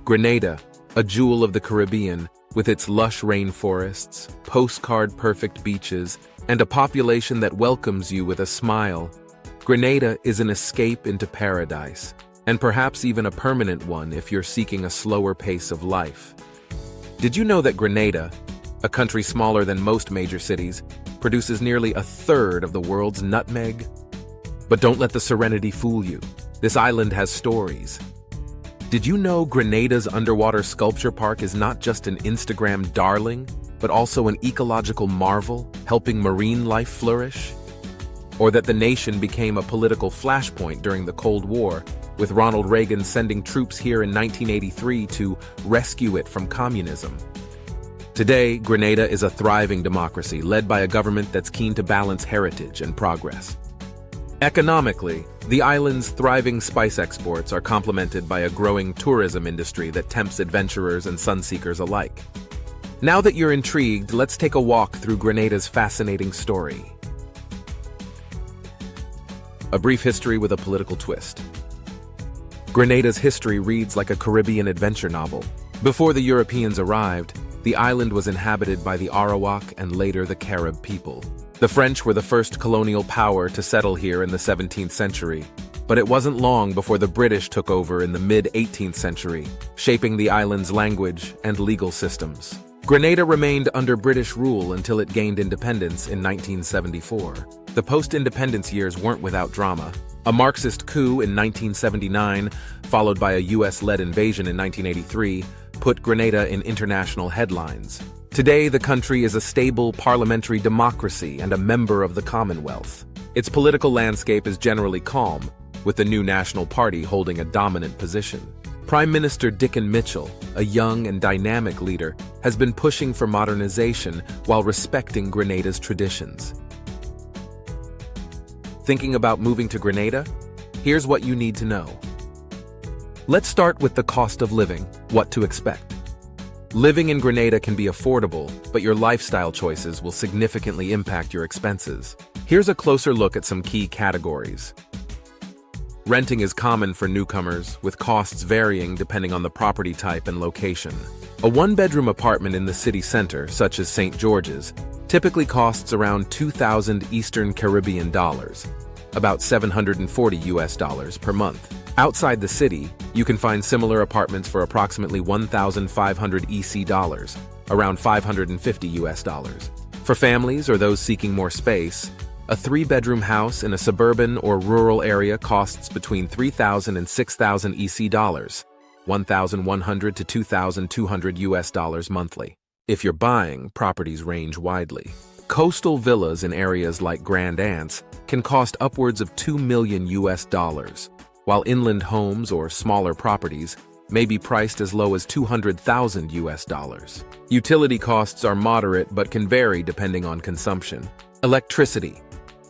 Grenada, a jewel of the Caribbean, with its lush rainforests, postcard-perfect beaches, and a population that welcomes you with a smile. Grenada is an escape into paradise, and perhaps even a permanent one if you're seeking a slower pace of life. Did you know that Grenada, a country smaller than most major cities, produces nearly a third of the world's nutmeg? But don't let the serenity fool you. This island has stories. Did you know Grenada's underwater sculpture park is not just an Instagram darling, but also an ecological marvel, helping marine life flourish? Or that the nation became a political flashpoint during the Cold War, with Ronald Reagan sending troops here in 1983 to rescue it from communism? Today, Grenada is a thriving democracy led by a government that's keen to balance heritage and progress. Economically, the island's thriving spice exports are complemented by a growing tourism industry that tempts adventurers and sunseekers alike. Now that you're intrigued, let's take a walk through Grenada's fascinating story. A brief history with a political twist. Grenada's history reads like a Caribbean adventure novel. Before the Europeans arrived, the island was inhabited by the Arawak and later the Carib people. The French were the first colonial power to settle here in the 17th century, but it wasn't long before the British took over in the mid-18th century, shaping the island's language and legal systems. Grenada remained under British rule until it gained independence in 1974. The post-independence years weren't without drama. A Marxist coup in 1979, followed by a US-led invasion in 1983, put Grenada in international headlines. Today, the country is a stable parliamentary democracy and a member of the Commonwealth. Its political landscape is generally calm, with the new National Party holding a dominant position. Prime Minister Dickon Mitchell, a young and dynamic leader, has been pushing for modernization while respecting Grenada's traditions. Thinking about moving to Grenada? Here's what you need to know. Let's start with the cost of living, what to expect. Living in Grenada can be affordable, but your lifestyle choices will significantly impact your expenses. Here's a closer look at some key categories. Renting is common for newcomers, with costs varying depending on the property type and location. A one-bedroom apartment in the city center, such as St. George's, typically costs around 2,000 Eastern Caribbean dollars, about $740 per month. Outside the city, you can find similar apartments for approximately 1,500 EC dollars, around $550. For families or those seeking more space, a three-bedroom house in a suburban or rural area costs between 3,000 and 6,000 EC dollars, 1,100 to 2,200 US dollars monthly. If you're buying, properties range widely. Coastal villas in areas like Grand Anse can cost upwards of 2 million US dollars, while inland homes or smaller properties may be priced as low as 200,000 US dollars. Utility costs are moderate but can vary depending on consumption. Electricity,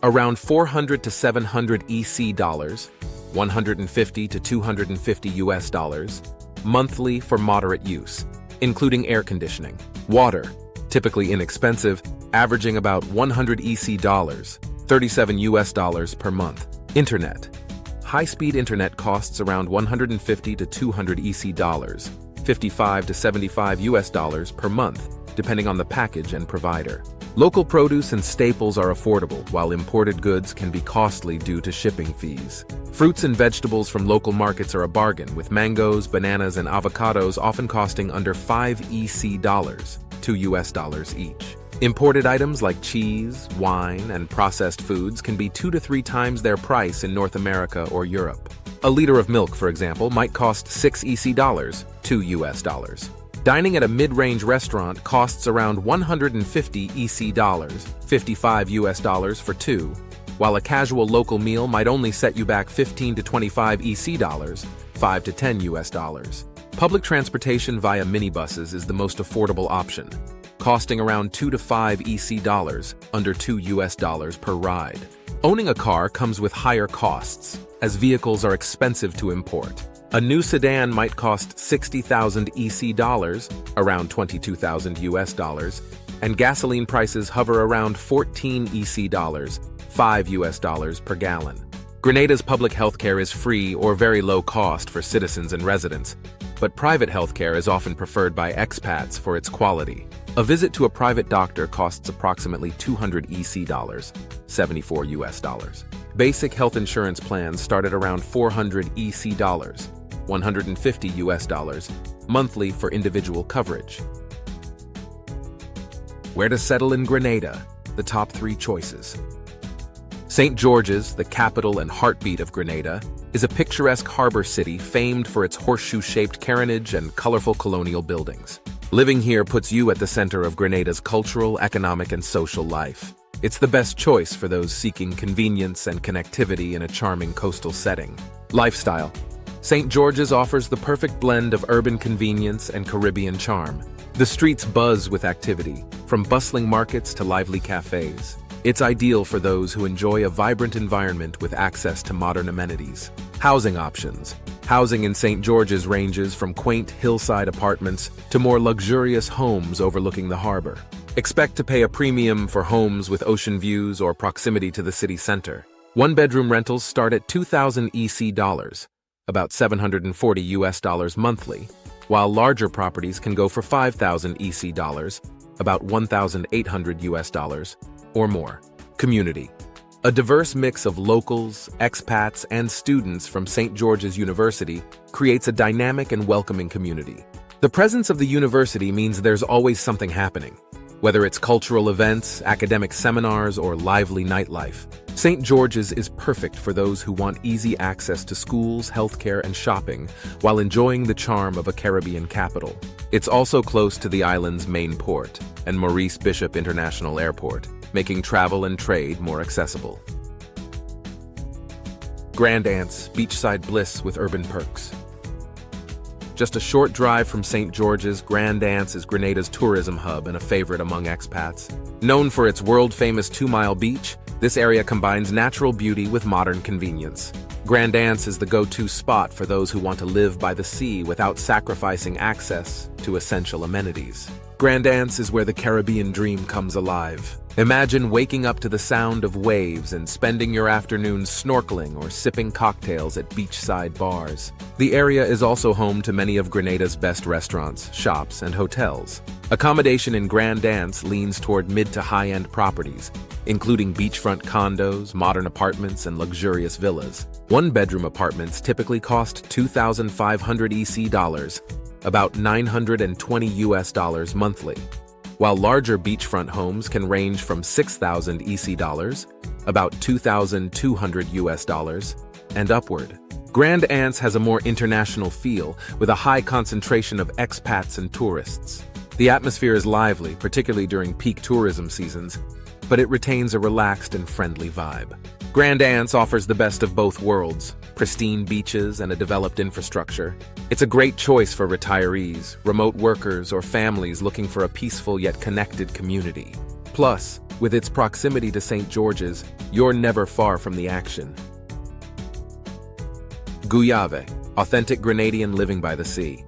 around 400 to 700 EC dollars, 150 to 250 US dollars, monthly for moderate use, including air conditioning. Water, typically inexpensive, averaging about 100 EC dollars, 37 US dollars per month. Internet. High-speed internet costs around 150 to 200 EC dollars, 55 to 75 US dollars per month, depending on the package and provider. Local produce and staples are affordable, while imported goods can be costly due to shipping fees. Fruits and vegetables from local markets are a bargain, with mangoes, bananas, and avocados often costing under 5 EC dollars, 2 US dollars each. Imported items like cheese, wine, and processed foods can be 2 to 3 times their price in North America or Europe. A liter of milk, for example, might cost 6 EC dollars, 2 US dollars. Dining at a mid-range restaurant costs around 150 EC dollars, 55 US dollars for two, while a casual local meal might only set you back 15 to 25 EC dollars, 5 to 10 US dollars. Public transportation via minibuses is the most affordable option, costing around 2 to 5 EC dollars, under 2 US dollars per ride. Owning a car comes with higher costs, as vehicles are expensive to import. A new sedan might cost 60,000 EC dollars, around 22,000 US dollars, and gasoline prices hover around 14 EC dollars, 5 US dollars per gallon. Grenada's public healthcare is free or very low cost for citizens and residents, but private healthcare is often preferred by expats for its quality. A visit to a private doctor costs approximately 200 EC dollars, 74 US dollars. Basic health insurance plans start at around 400 EC dollars, 150 US dollars, monthly for individual coverage. Where to settle in Grenada? The top 3 choices. St. George's, the capital and heartbeat of Grenada, is a picturesque harbor city famed for its horseshoe-shaped carriage and colorful colonial buildings. Living here puts you at the center of Grenada's cultural, economic, and social life. It's the best choice for those seeking convenience and connectivity in a charming coastal setting. Lifestyle. St. George's offers the perfect blend of urban convenience and Caribbean charm. The streets buzz with activity, from bustling markets to lively cafes. It's ideal for those who enjoy a vibrant environment with access to modern amenities. Housing options. Housing in St. George's ranges from quaint hillside apartments to more luxurious homes overlooking the harbor. Expect to pay a premium for homes with ocean views or proximity to the city center. One-bedroom rentals start at 2,000 EC dollars, about 740 US dollars monthly, while larger properties can go for 5,000 EC dollars, about 1,800 US dollars, or more. Community. A diverse mix of locals, expats, and students from St. George's University creates a dynamic and welcoming community. The presence of the university means there's always something happening, whether it's cultural events, academic seminars, or lively nightlife. St. George's is perfect for those who want easy access to schools, healthcare, and shopping while enjoying the charm of a Caribbean capital. It's also close to the island's main port and Maurice Bishop International Airport, making travel and trade more accessible. Grand Anse, beachside bliss with urban perks. Just a short drive from St. George's, Grand Anse is Grenada's tourism hub and a favorite among expats. Known for its world-famous 2-mile beach, this area combines natural beauty with modern convenience. Grand Anse is the go-to spot for those who want to live by the sea without sacrificing access to essential amenities. Grand Anse is where the Caribbean dream comes alive. Imagine waking up to the sound of waves and spending your afternoons snorkeling or sipping cocktails at beachside bars. The area is also home to many of Grenada's best restaurants, shops, and hotels. Accommodation in Grand Anse leans toward mid to high-end properties, including beachfront condos, modern apartments, and luxurious villas. One-bedroom apartments typically cost 2,500 EC dollars, about 920 US dollars monthly, while larger beachfront homes can range from 6,000 EC dollars, about 2,200 US dollars, and upward. Grand Anse has a more international feel, with a high concentration of expats and tourists. The atmosphere is lively, particularly during peak tourism seasons, but it retains a relaxed and friendly vibe. Grand Anse offers the best of both worlds, pristine beaches and a developed infrastructure. It's a great choice for retirees, remote workers, or families looking for a peaceful yet connected community. Plus, with its proximity to St. George's, you're never far from the action. Gouyave, authentic Grenadian living by the sea.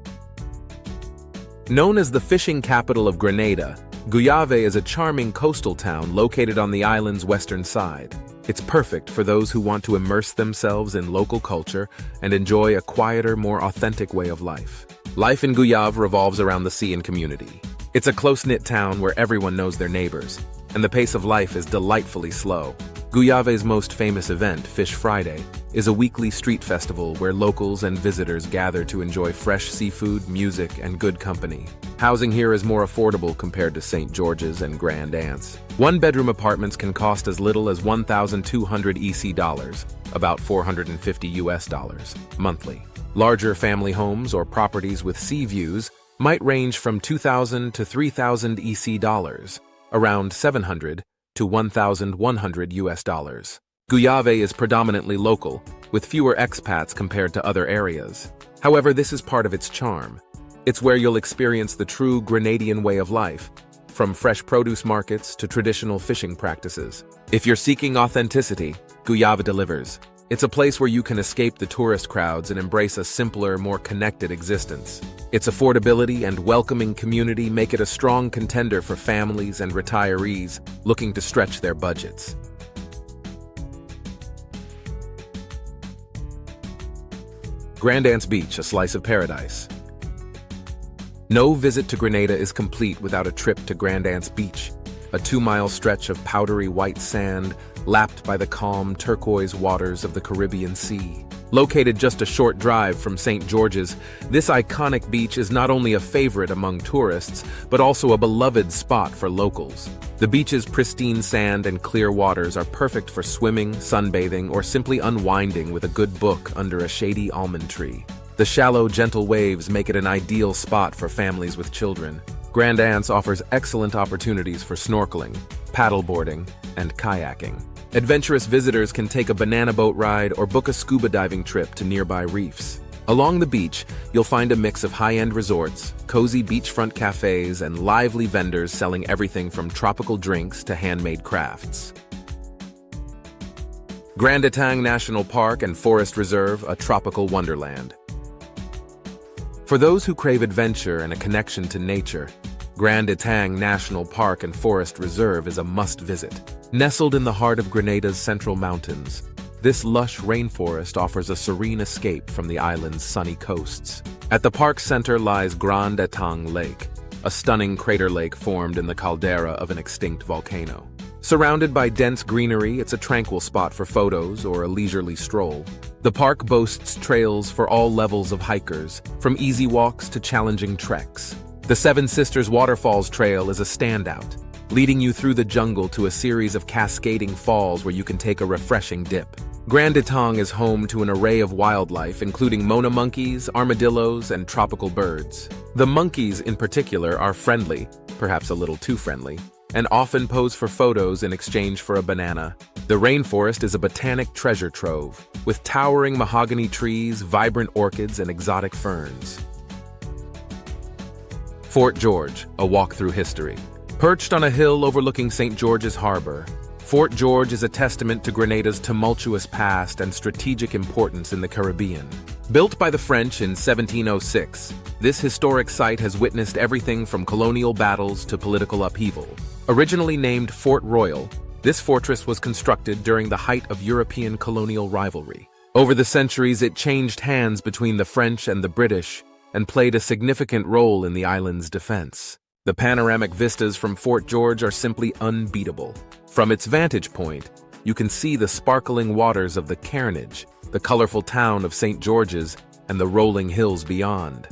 Known as the fishing capital of Grenada, Gouyave is a charming coastal town located on the island's western side. It's perfect for those who want to immerse themselves in local culture and enjoy a quieter, more authentic way of life. Life in Gouyave revolves around the sea and community. It's a close-knit town where everyone knows their neighbors, and the pace of life is delightfully slow. Gouyave's most famous event, Fish Friday, is a weekly street festival where locals and visitors gather to enjoy fresh seafood, music, and good company. Housing here is more affordable compared to St. George's and Grand Anse. One-bedroom apartments can cost as little as 1,200 EC dollars, about 450 US dollars, monthly. Larger family homes or properties with sea views might range from 2,000 to 3,000 EC dollars, around 700 to 1,100 US dollars. Gouyave is predominantly local, with fewer expats compared to other areas. However, this is part of its charm. It's where you'll experience the true Grenadian way of life, from fresh produce markets to traditional fishing practices. If you're seeking authenticity, Gouyave delivers. It's a place where you can escape the tourist crowds and embrace a simpler, more connected existence. Its affordability and welcoming community make it a strong contender for families and retirees looking to stretch their budgets. Grand Anse Beach, a slice of paradise. No visit to Grenada is complete without a trip to Grand Anse Beach, a 2-mile stretch of powdery white sand lapped by the calm turquoise waters of the Caribbean Sea. Located just a short drive from St. George's, this iconic beach is not only a favorite among tourists, but also a beloved spot for locals. The beach's pristine sand and clear waters are perfect for swimming, sunbathing, or simply unwinding with a good book under a shady almond tree. The shallow, gentle waves make it an ideal spot for families with children. Grand Anse offers excellent opportunities for snorkeling, paddleboarding, and kayaking. Adventurous visitors can take a banana boat ride or book a scuba diving trip to nearby reefs. Along the beach, you'll find a mix of high-end resorts, cozy beachfront cafes, and lively vendors selling everything from tropical drinks to handmade crafts. Grand Etang National Park and Forest Reserve, a tropical wonderland. For those who crave adventure and a connection to nature, Grand Etang National Park and Forest Reserve is a must-visit. Nestled in the heart of Grenada's central mountains, this lush rainforest offers a serene escape from the island's sunny coasts. At the park's center lies Grand Etang Lake, a stunning crater lake formed in the caldera of an extinct volcano. Surrounded by dense greenery, it's a tranquil spot for photos or a leisurely stroll. The park boasts trails for all levels of hikers, from easy walks to challenging treks. The Seven Sisters Waterfalls Trail is a standout, leading you through the jungle to a series of cascading falls where you can take a refreshing dip. Grand Etang is home to an array of wildlife, including Mona monkeys, armadillos, and tropical birds. The monkeys, in particular, are friendly, perhaps a little too friendly, and often pose for photos in exchange for a banana. The rainforest is a botanic treasure trove, with towering mahogany trees, vibrant orchids, and exotic ferns. Fort George, a walk through history. Perched on a hill overlooking St. George's Harbor, Fort George is a testament to Grenada's tumultuous past and strategic importance in the Caribbean. Built by the French in 1706, this historic site has witnessed everything from colonial battles to political upheaval. Originally named Fort Royal, this fortress was constructed during the height of European colonial rivalry. Over the centuries, it changed hands between the French and the British and played a significant role in the island's defense. The panoramic vistas from Fort George are simply unbeatable. From its vantage point, you can see the sparkling waters of the Carnage, the colorful town of St. George's, and the rolling hills beyond.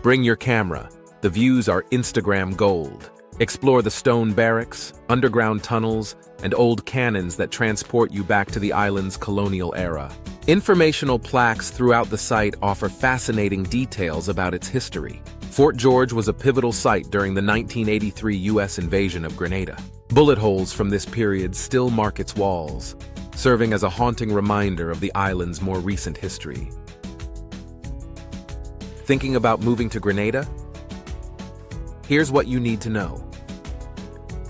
Bring your camera. The views are Instagram gold. Explore the stone barracks, underground tunnels, and old cannons that transport you back to the island's colonial era. Informational plaques throughout the site offer fascinating details about its history. Fort George was a pivotal site during the 1983 U.S. invasion of Grenada. Bullet holes from this period still mark its walls, serving as a haunting reminder of the island's more recent history. Thinking about moving to Grenada? Here's what you need to know.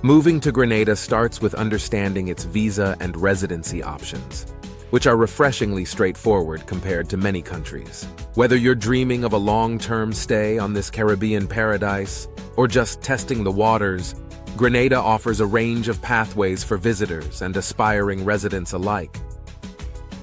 Moving to Grenada starts with understanding its visa and residency options, which are refreshingly straightforward compared to many countries. Whether you're dreaming of a long-term stay on this Caribbean paradise or just testing the waters, Grenada offers a range of pathways for visitors and aspiring residents alike.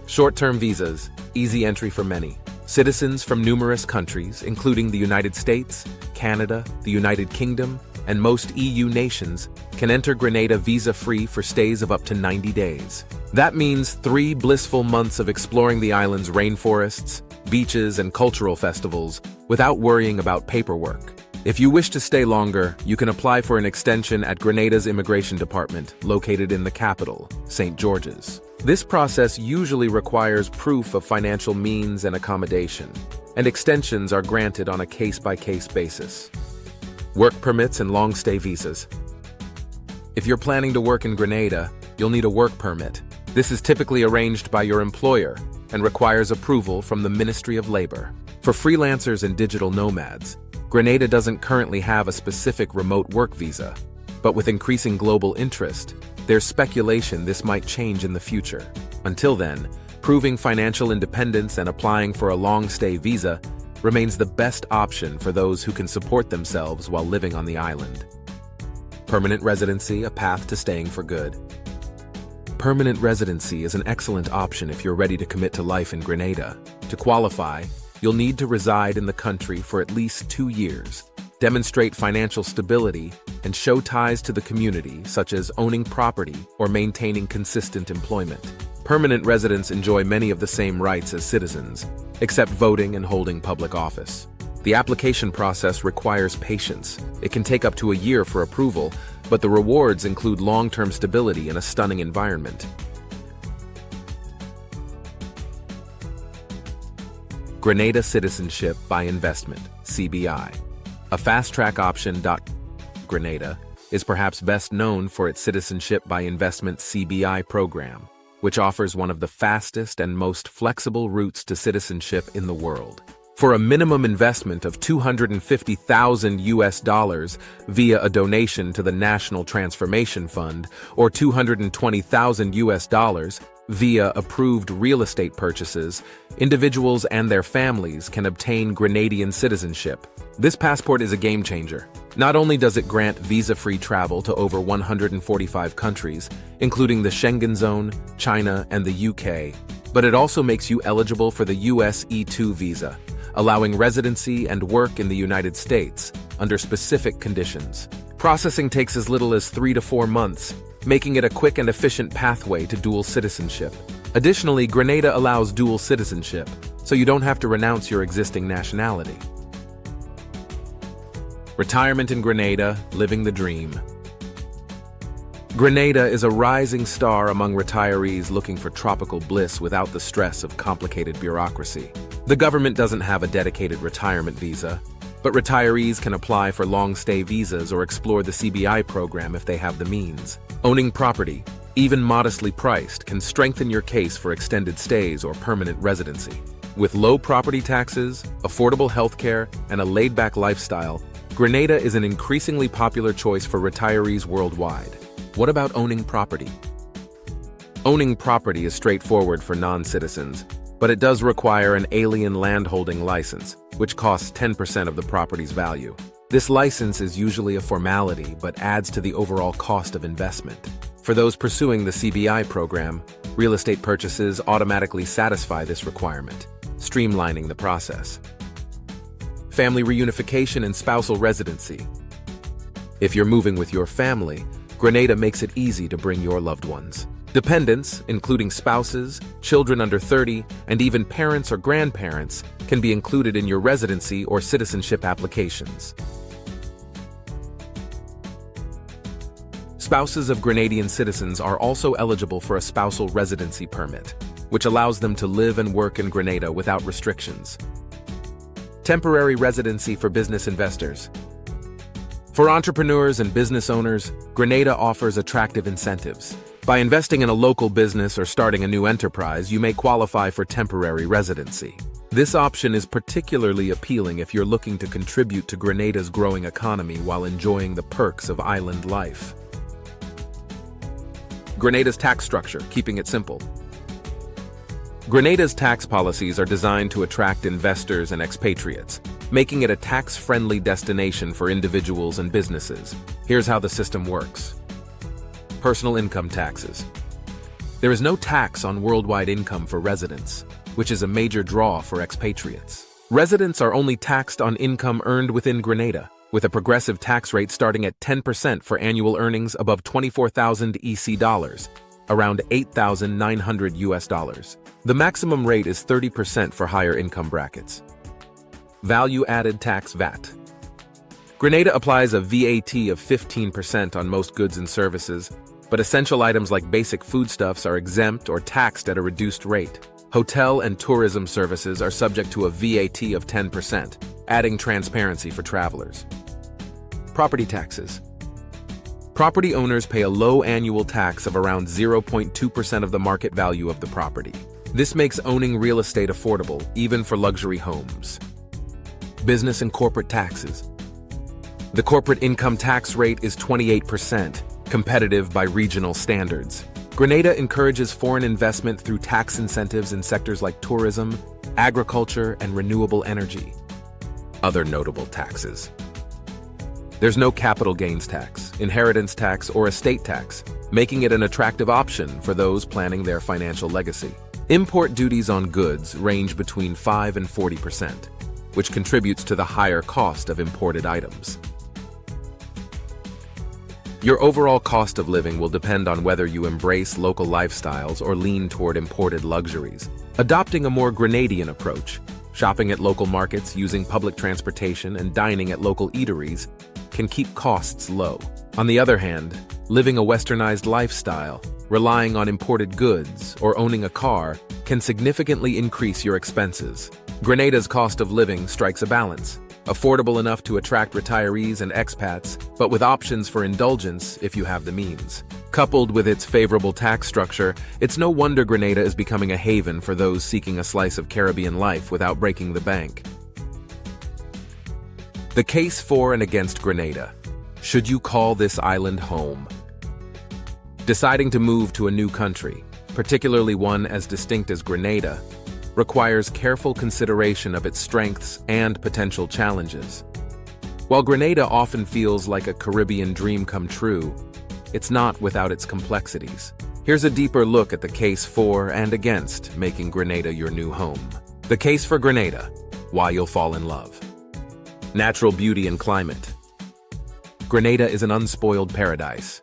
Short-term visas, easy entry for many. Citizens from numerous countries, including the United States, Canada, the United Kingdom, and most EU nations, can enter Grenada visa-free for stays of up to 90 days. That means 3 blissful months of exploring the island's rainforests, beaches, and cultural festivals without worrying about paperwork. If you wish to stay longer, you can apply for an extension at Grenada's immigration department, located in the capital, St. George's. This process usually requires proof of financial means and accommodation, and extensions are granted on a case-by-case basis. Work permits and long-stay visas. If you're planning to work in Grenada, you'll need a work permit. This is typically arranged by your employer and requires approval from the Ministry of Labor. For freelancers and digital nomads, Grenada doesn't currently have a specific remote work visa, but with increasing global interest, there's speculation this might change in the future. Until then, proving financial independence and applying for a long-stay visa remains the best option for those who can support themselves while living on the island. Permanent residency, a path to staying for good. Permanent residency is an excellent option if you're ready to commit to life in Grenada. To qualify, you'll need to reside in the country for at least 2 years. demonstrate financial stability, and show ties to the community, such as owning property or maintaining consistent employment. Permanent residents enjoy many of the same rights as citizens, except voting and holding public office. The application process requires patience. It can take up to a year for approval, but the rewards include long-term stability in a stunning environment. Grenada Citizenship by Investment, CBI. A fast-track option. Grenada is perhaps best known for its Citizenship by Investment CBI program, which offers one of the fastest and most flexible routes to citizenship in the world. For a minimum investment of $250,000 via a donation to the National Transformation Fund or $220,000 via approved real estate purchases, individuals and their families can obtain Grenadian citizenship. This passport is a game changer. Not only does it grant visa-free travel to over 145 countries, including the Schengen Zone, China, and the UK, but it also makes you eligible for the US E2 visa, allowing residency and work in the United States under specific conditions. Processing takes as little as 3 to 4 months, making it a quick and efficient pathway to dual citizenship. Additionally, Grenada allows dual citizenship, so you don't have to renounce your existing nationality. Retirement in Grenada, living the dream. Grenada is a rising star among retirees looking for tropical bliss without the stress of complicated bureaucracy. The government doesn't have a dedicated retirement visa, but retirees can apply for long-stay visas or explore the CBI program if they have the means. Owning property, even modestly priced, can strengthen your case for extended stays or permanent residency. With low property taxes, affordable healthcare, and a laid-back lifestyle, Grenada is an increasingly popular choice for retirees worldwide. What about owning property? Owning property is straightforward for non-citizens, but it does require an alien landholding license, which costs 10% of the property's value. This license is usually a formality, but adds to the overall cost of investment. For those pursuing the CBI program, real estate purchases automatically satisfy this requirement, streamlining the process. Family reunification and spousal residency. If you're moving with your family, Grenada makes it easy to bring your loved ones. Dependents, including spouses, children under 30, and even parents or grandparents, can be included in your residency or citizenship applications. Spouses of Grenadian citizens are also eligible for a spousal residency permit, which allows them to live and work in Grenada without restrictions. Temporary residency for business investors. For entrepreneurs and business owners, Grenada offers attractive incentives. By investing in a local business or starting a new enterprise, you may qualify for temporary residency. This option is particularly appealing if you're looking to contribute to Grenada's growing economy while enjoying the perks of island life. Grenada's tax structure, keeping it simple. Grenada's tax policies are designed to attract investors and expatriates, making it a tax-friendly destination for individuals and businesses. Here's how the system works. Personal income taxes. There is no tax on worldwide income for residents, which is a major draw for expatriates. Residents are only taxed on income earned within Grenada, with a progressive tax rate starting at 10% for annual earnings above 24,000 EC dollars, around 8,900 US dollars. The maximum rate is 30% for higher income brackets. Value-added tax VAT. Grenada applies a VAT of 15% on most goods and services, but essential items like basic foodstuffs are exempt or taxed at a reduced rate. Hotel and tourism services are subject to a VAT of 10%, adding transparency for travelers. Property taxes. Property owners pay a low annual tax of around 0.2% of the market value of the property. This makes owning real estate affordable, even for luxury homes. Business and corporate taxes. The corporate income tax rate is 28%, competitive by regional standards. Grenada encourages foreign investment through tax incentives in sectors like tourism, agriculture, and renewable energy. Other notable taxes. There's no capital gains tax, inheritance tax, or estate tax, making it an attractive option for those planning their financial legacy. Import duties on goods range between 5 and 40%. which contributes to the higher cost of imported items. Your overall cost of living will depend on whether you embrace local lifestyles or lean toward imported luxuries. Adopting a more Grenadian approach, shopping at local markets, using public transportation, and dining at local eateries can keep costs low. On the other hand, living a westernized lifestyle, relying on imported goods, or owning a car can significantly increase your expenses. Grenada's cost of living strikes a balance, affordable enough to attract retirees and expats, but with options for indulgence if you have the means. Coupled with its favorable tax structure, it's no wonder Grenada is becoming a haven for those seeking a slice of Caribbean life without breaking the bank. The case for and against Grenada. Should you call this island home? Deciding to move to a new country, particularly one as distinct as Grenada, requires careful consideration of its strengths and potential challenges. While Grenada often feels like a Caribbean dream come true, it's not without its complexities. Here's a deeper look at the case for and against making Grenada your new home. The case for Grenada: why you'll fall in love. Natural beauty and climate. Grenada is an unspoiled paradise.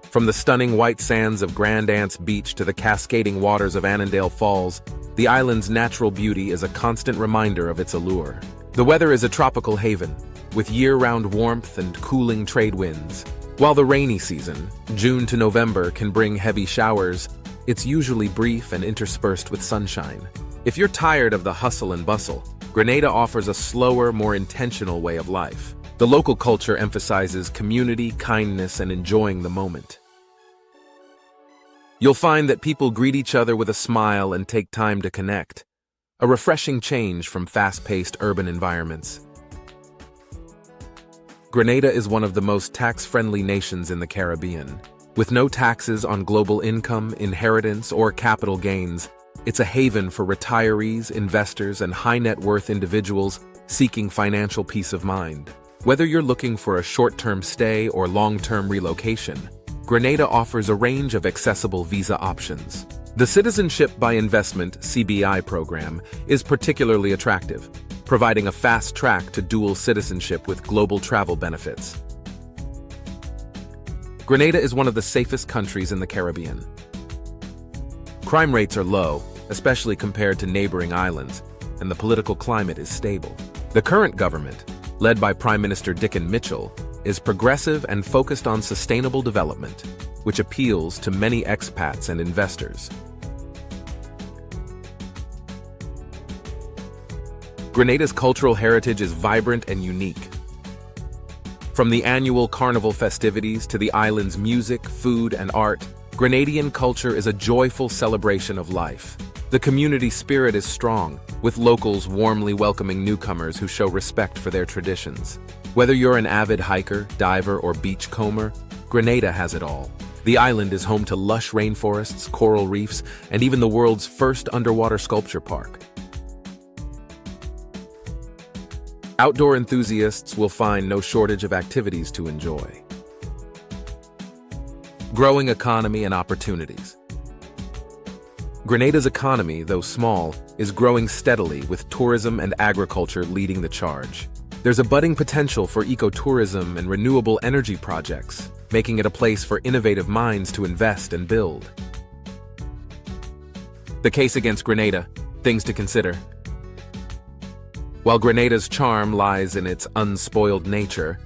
From the stunning white sands of Grand Anse Beach to the cascading waters of Annandale Falls, the island's natural beauty is a constant reminder of its allure. The weather is a tropical haven, with year-round warmth and cooling trade winds. While the rainy season, June to November, can bring heavy showers, it's usually brief and interspersed with sunshine. If you're tired of the hustle and bustle, Grenada offers a slower, more intentional way of life. The local culture emphasizes community, kindness, and enjoying the moment. You'll find that people greet each other with a smile and take time to connect, a refreshing change from fast-paced urban environments. Grenada is one of the most tax-friendly nations in the Caribbean. With no taxes on global income, inheritance, or capital gains, it's a haven for retirees, investors, and high-net-worth individuals seeking financial peace of mind. Whether you're looking for a short-term stay or long-term relocation, Grenada offers a range of accessible visa options. The Citizenship by Investment (CBI) program is particularly attractive, providing a fast track to dual citizenship with global travel benefits. Grenada is one of the safest countries in the Caribbean. Crime rates are low, especially compared to neighboring islands, and the political climate is stable. The current government, led by Prime Minister Dickon Mitchell, is progressive and focused on sustainable development, which appeals to many expats and investors. Grenada's cultural heritage is vibrant and unique. From the annual carnival festivities to the island's music, food, and art, Grenadian culture is a joyful celebration of life. The community spirit is strong, with locals warmly welcoming newcomers who show respect for their traditions. Whether you're an avid hiker, diver, or beachcomber, Grenada has it all. The island is home to lush rainforests, coral reefs, and even the world's first underwater sculpture park. Outdoor enthusiasts will find no shortage of activities to enjoy. Growing economy and opportunities. Grenada's economy, though small, is growing steadily, with tourism and agriculture leading the charge. There's a budding potential for ecotourism and renewable energy projects, making it a place for innovative minds to invest and build. The case against Grenada, things to consider. While Grenada's charm lies in its unspoiled nature,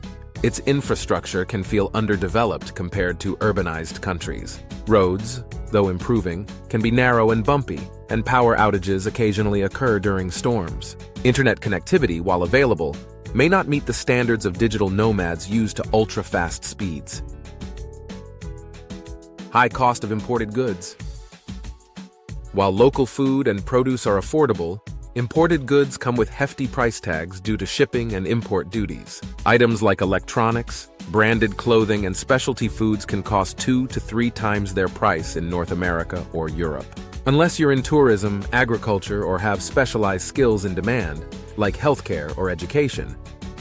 its infrastructure can feel underdeveloped compared to urbanized countries. Roads, though improving, can be narrow and bumpy, and power outages occasionally occur during storms. Internet connectivity, while available, may not meet the standards of digital nomads used to ultra-fast speeds. High cost of imported goods. While local food and produce are affordable, imported goods come with hefty price tags due to shipping and import duties. Items like electronics, branded clothing, and specialty foods can cost 2 to 3 times their price in North America or Europe. Unless you're in tourism, agriculture, or have specialized skills in demand, like healthcare or education,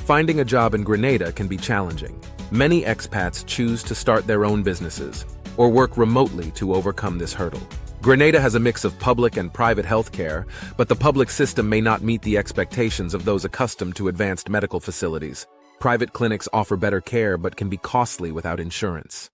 finding a job in Grenada can be challenging. Many expats choose to start their own businesses or work remotely to overcome this hurdle. Grenada has a mix of public and private healthcare, but the public system may not meet the expectations of those accustomed to advanced medical facilities. Private clinics offer better care but can be costly without insurance.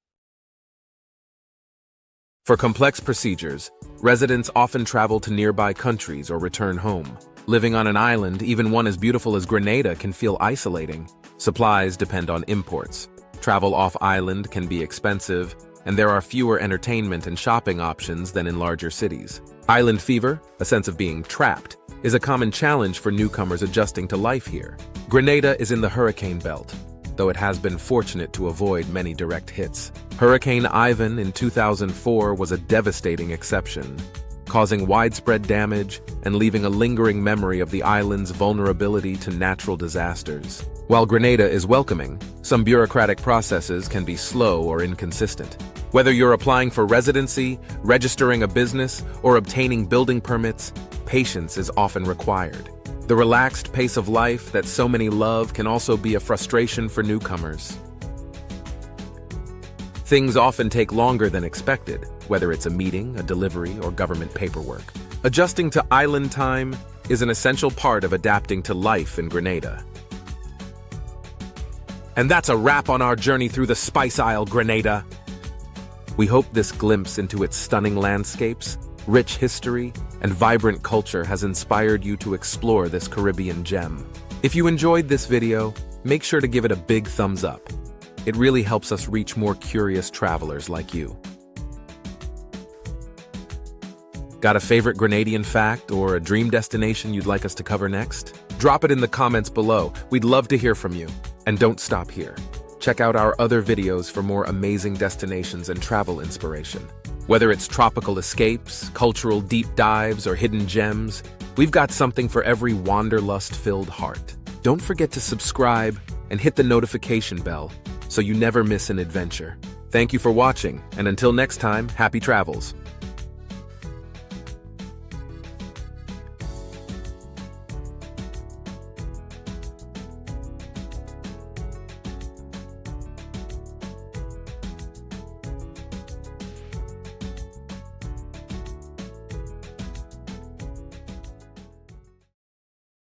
For complex procedures, residents often travel to nearby countries or return home. Living on an island, even one as beautiful as Grenada, can feel isolating. Supplies depend on imports. Travel off-island can be expensive, and there are fewer entertainment and shopping options than in larger cities. Island fever, a sense of being trapped, is a common challenge for newcomers adjusting to life here. Grenada is in the hurricane belt, though it has been fortunate to avoid many direct hits. Hurricane Ivan in 2004 was a devastating exception, causing widespread damage and leaving a lingering memory of the island's vulnerability to natural disasters. While Grenada is welcoming, some bureaucratic processes can be slow or inconsistent. Whether you're applying for residency, registering a business, or obtaining building permits, patience is often required. The relaxed pace of life that so many love can also be a frustration for newcomers. Things often take longer than expected, whether it's a meeting, a delivery, or government paperwork. Adjusting to island time is an essential part of adapting to life in Grenada. And that's a wrap on our journey through the Spice Isle, Grenada. We hope this glimpse into its stunning landscapes, rich history, and vibrant culture has inspired you to explore this Caribbean gem. If you enjoyed this video, make sure to give it a big thumbs up. It really helps us reach more curious travelers like you. Got a favorite Grenadian fact or a dream destination you'd like us to cover next? Drop it in the comments below. We'd love to hear from you. And don't stop here. Check out our other videos for more amazing destinations and travel inspiration. Whether it's tropical escapes, cultural deep dives, or hidden gems, we've got something for every wanderlust-filled heart. Don't forget to subscribe and hit the notification bell so you never miss an adventure. Thank you for watching, and until next time, happy travels.